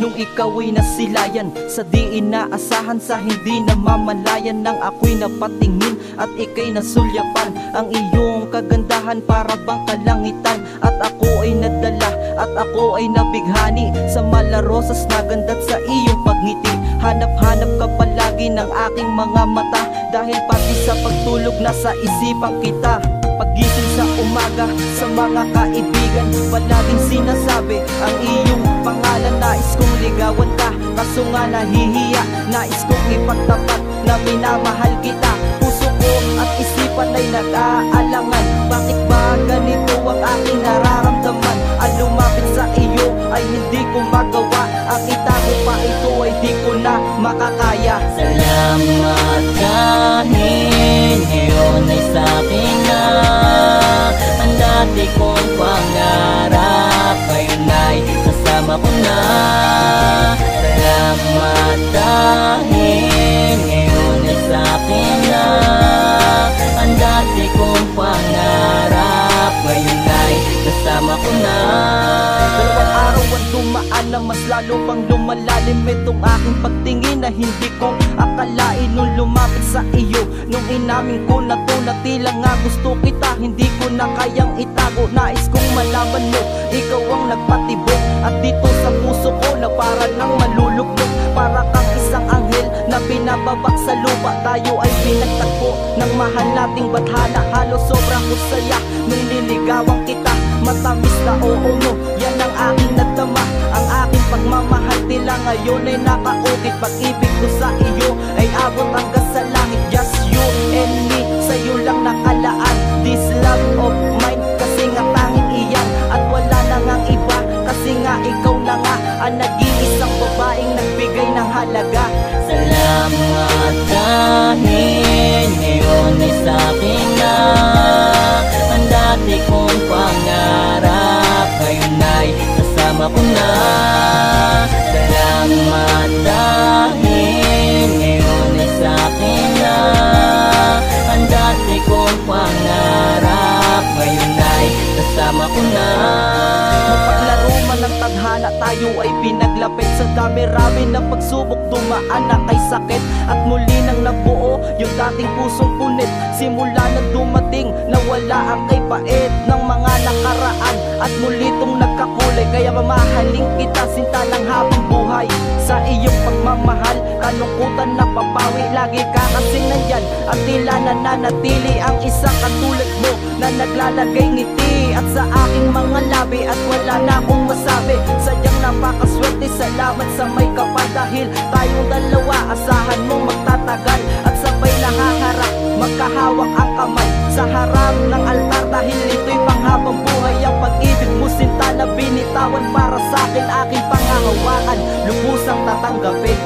nung ikaw ay nasilayan sa di inaasahan, sa hindi namamalayan. Nang ako'y napatingin at ika'y nasulyapan, ang iyong kagandahan para bang kalangitan. At ako ay nadala at ako ay nabighani sa malarosas na ganda't sa iyong pagngiti. Hanap-hanap ka palagi ng aking mga mata, dahil pati sa pagtulog nasa isipan kita. Paggising sa umaga sa mga kaibigan, palaging sinasabi ang iyong pangalan. Nais kong ligawan ka, kaso nga nahihiya. Nais kong ipagtapat na minamahal kita. Puso ko at isipan ay nag-aalangan, bakit ba ganito ang aking nararamdaman? Ang lumapit sa iyo ay hindi ko magawa, ang itago pa ito ay di ko na makakaya. Salamat dahil ngayon ay sa'kin na ang dati kong pangarap, ngayon ay kasama ko na. Salamat dahil ngayon ay sa'kin na ang dati kong pangarap, ngayon ay kasama ko na. Dalawang araw ang dumaan na mas lalo pang lumalalim itong aking pagtingin, na hindi ko akalain nung lumapit sa iyo. Nung inamin ko na to na tila nga gusto kita, hindi ko na kayang itago. Nais kong malaman mo, ikaw ang nagpatibok, at dito sa puso ko na para nang malulugmok. Para kang isang anghel na pinababa sa lupa, tayo ay pinagtagpo ng mahal nating bathala. Halos sobrang kusaya nung niligawan kita, matamis na oo mo, yan ang aking nadama. Ang aking pagmamahal tila ngayon ay nakaukit. Pag-ibig ko sa iyo ay abot hanggang sa langit. Just you and me, sa'yo lang nakalaan this love of mine, kasi nga tanging iyan at wala na ngang iba. Kasi nga ikaw na nga ang nag-iisang babaeng nagbigay ng halaga. Salamat dahil ngayon ay sa'kin na ang dati kong pangarap, ngayon ay kasama ko na. Salamat dahil ngayon ay sa'kin na ang dati kong pangarap, ngayon ay kasama ko na. Mapaglaro man ang tadhana, tayo ay pinaglapit sa dami-rami ng pagsubok. Dumaan na kay sakit at muli nang nabuo yung dating pusong punit. Simula na dumating, nawala ang kay pait ng mga nakaraan, at muli tong nagkakulay. Kaya mamahaling kita sinta ng habang buhay. Sa iyong pagmamahal, kalungkutan na papawi. Lagi ka kasing nandyan at tila nananatili ang isang katulad mo na naglalagay ngiti at sa aking mga labi. At wala na akong masabi, sadyang napakaswerte. Salamat sa may kapal, dahil tayong dalawa asahan mong magtatagal at sabay nakaharap, magkahawak ang kamay sa harap ng altar. Dahil ito'y panghabang buhay, ang pag-ibig mo sinta na binitawan para sa akin. Aking pangahawakan, lubusang tatanggapin.